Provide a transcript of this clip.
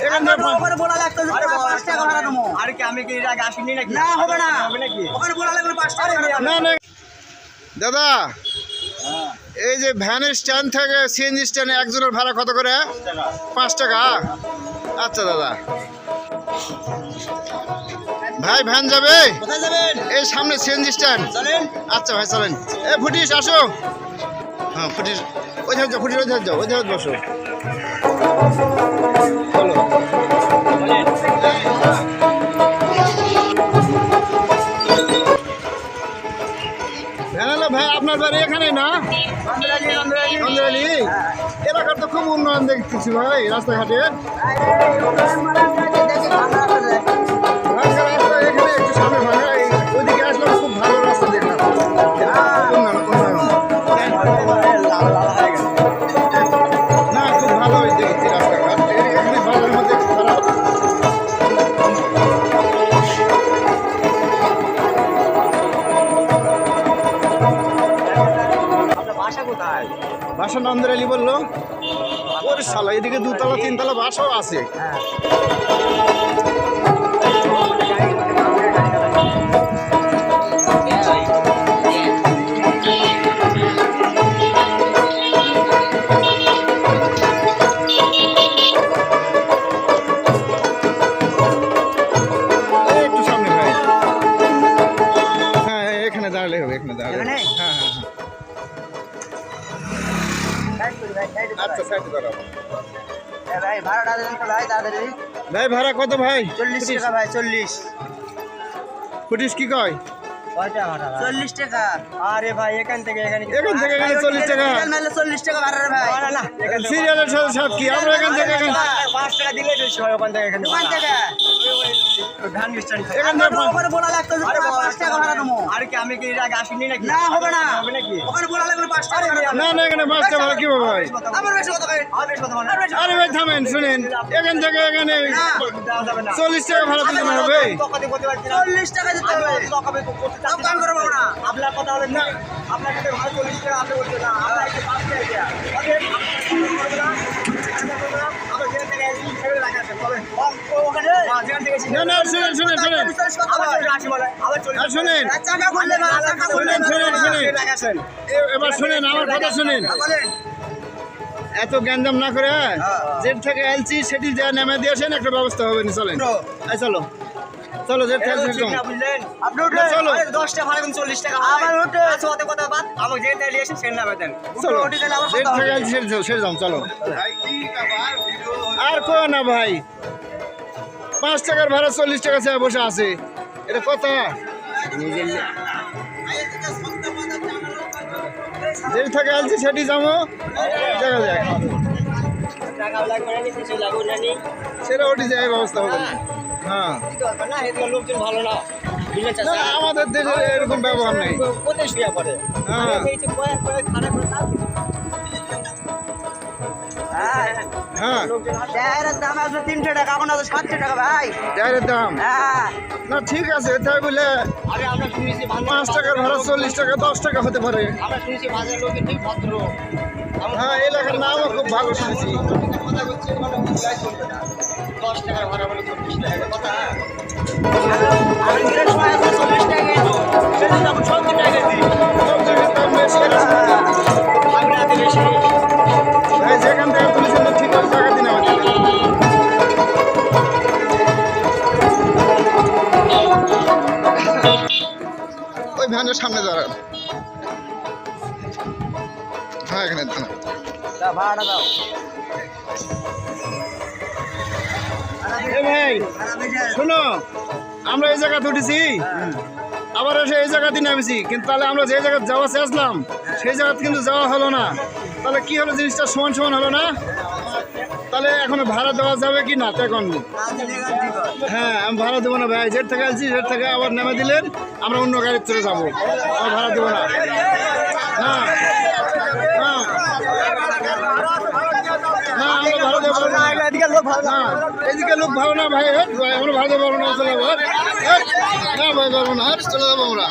এখান থেকে ওখানে বলা লাগতো যে 5 টাকা ভাড়া দেবো। আরে কি আমি কি এর আগে আসিনি নাকি? না হবে না, হবে নাকি? ওখানে বলা লাগবে 5 টাকা ভাড়া দেবো। না না দাদা, এই যে ভ্যানের স্ট্যান্ড থেকে সিএনজি স্ট্যান্ডে একজনের ভাড়া কত করে? 5 টাকা। আচ্ছা দাদা, ভাই ভ্যান যাবে? কোথায় যাবেন? এই সামনে সিএনজি স্ট্যান্ড। চলেন। আচ্ছা ভাই চলেন। এ ফুটিস আসো। হ্যাঁ ফুটিস ওই ধার যাও, ফুটিস ওই ধার যাও, ওই ধার বসো। চলো ভ্যানালা ভাই, আপনার বাড়ি এখানে না? নন্দরালি এলাকার তো খুব উন্নয়ন দেখতেছি ভাই, রাস্তাঘাটের ভাঙ্গা রাস্তা, এখানে একটু সামনে ভাঙা, ওইদিকে আসলাম খুব ভালো রাস্তা দেখলাম। না খুব ভালো দেখছি রাস্তাঘাট, এখানে বাজারের মধ্যে খারাপ। বাসা কোথায়? বাসা নন্দরালি বললো। ওর শালা এদিকে 2 তলা 3 তলা বাসাও আছে। একটু সামনে ভাই। হ্যাঁ এখানে দাঁড়ালে হবে, এখানে দাঁড়ালে হবে। হ্যাঁ হ্যাঁ হ্যাঁ আচ্ছা সাইডে দাঁড়াও। ভাই ভাড়াটা দেন তো ভাই, তাড়াতাড়ি। ভাই ভাড়া কত ভাই? 40 টাকা ভাই, 40। ফুটিস কি কয়? কয়টা ভাড়া? 40 টাকা। আরে ভাই এখান থেকে এখানে কি? এখান থেকে এখানে 40 টাকা। নাহলে 40 টাকা ভাড়া রে ভাই। না না, এখান থেকে সিরিয়ালের সাথে সব কি আমরা এখান থেকে এখানে 5 টাকা দিলে বেশি হয় ওখান থেকে এখানে। ওখান থেকে ওই ধান স্ট্যান্ড থেকে। এখান থেকে ওখানে বলা লাগতো যে 5 টাকা ভাড়া দেবো। আরে কি আমি কি এর আগে আসিনি নাকি? না হবে না, হবে নাকি? ওখানে বলা লাগবে 5 টাকা ভাড়া দেবো। না না এখানে 5 টাকা ভাড়া কি হবে ভাই? আমার বেশি কথা কই। আর বেশ কথা বলেন। আরে ভাই থামেন, শুনেন এখান থেকে এখানে দেওয়া যাবে না। 40 টাকা ভাড়া দিতে হবে। তকাতে করতে পারছি না। 40 টাকা দিতে হবে। তকাতে করতে চাচ্ছি দোকান করে পাবো না। আপনার কথা হলো না, আপনার কাছে ভাড়া 40 টাকা আপনি বলছেন না, আমরা একটু 5 টাকা দেয়া। আমরা যেখান থেকে এসেছি সেখানে রাখাছেন, তবে ওখানে যেখান থেকে এসেছি না না শুনেন শুনেন শুনেন আবার 80 বলে, আবার 40 আর শুনেন চাকা খুললে না, চাকা খুললে না। শুনেন শুনেন রাখাছেন। এবার শুনেন আমার কথা শুনেন। বলেন। এত গ্যাঞ্জাম না করে জেট থেকে এলছি সেটি যা নেমে দিয়ে আসেন, একটা ব্যবস্থা হবে না। চলেন এই চলো চলো জেট থেকে ঠিক না বুঝলেন? আপনি উঠে চলো। 10 টাকা ভাড়া 40 টাকা আবার উঠে। আচ্ছা ওতে কথা বাদ, আমাকে যেতে নিয়ে এসে সেন নামে দেন। চলো উঠে গেলে আবার জেট কথা থেকে হবে। এলছি সেরে যাও চলো। আর কো না ভাই, 5 টাকার ভাড়া 40 টাকা চেয়ে বসে আছে, এটা কথা? যেই থেকে আলছি সেটি যাবো, দেখা যাক টাকা লাগবে না, কিছু লাগবে না নি। সেটা ওটি যায় ব্যবস্থা হবে না। হ্যাঁ দরকার না, এদিকে লোকজন ভালো না। বুঝলেন না চাচা? আমাদের দেশে এরকম ব্যবহার নেই। কোথায় শুয়ে পড়ে? হ্যাঁ। এই যে কয়েক খারাপ করে তাও হ্যাঁ লোকজন টায়ারের দাম আছে 300 টাকা, এখন আছে 700 টাকা ভাই। টায়ারের দাম হ্যাঁ। না ঠিক আছে, তাই বলে আরে আমরা শুনেছি 5 টাকার ভাড়া 40 টাকা 10 টাকা হতে পারে। আমরা শুনেছি বাজারের লোকের ঠিক ভদ্র। হ্যাঁ এলাকার নামও খুব ভালো শুনেছি। কথা বলছে মানে বুঝলাই চলবে না। 10 টাকার ভাড়া বলে 40 টাকা কথা। আর গিরের সময় আছে 40 টাকা কিন্তু। সেটা তো এখন 70 টাকা দিই। সব জায়গায় দাম বেশি। আমরা এত বেশি ভাই যেখান থেকে তুলেছেন তো ঠিক আছে, টাকা দিন আমাদের। ওই ভ্যানের সামনে দাঁড়ান। হ্যাঁ এখানে দাঁড়ান। ভাড়া দাও। এ ভাই শোনো, আমরা এই জায়গাতে উঠেছি, আবার এসে এই জায়গাতে নামেছি, কিন্তু তাহলে আমরা যে জায়গায় যাওয়া চেয়েছিলাম সেই জায়গাতে কিন্তু যাওয়া হলো না। তাহলে কি হলো, জিনিসটা সমান সমান হলো না? তাহলে এখনো ভাড়া দেওয়া যাবে কি না তো এখন? হ্যাঁ আমি ভাড়া দেবো না ভাই, জেট থেকে আসছি, জেট থেকে আবার নেমে দিলেন, আমরা অন্য গাড়ির চলে যাবো, আমার ভাড়া দেবো না। হ্যাঁ হ্যাঁ না আমরা ভাড়া দেবো না। এদিকে লোক ভালো না। না এদিকে লোক ভালো না ভাই, আমরা ভাড়া দেবো না, চলে যাবো। না ভাই পারবো না, চলে যাবো আমরা।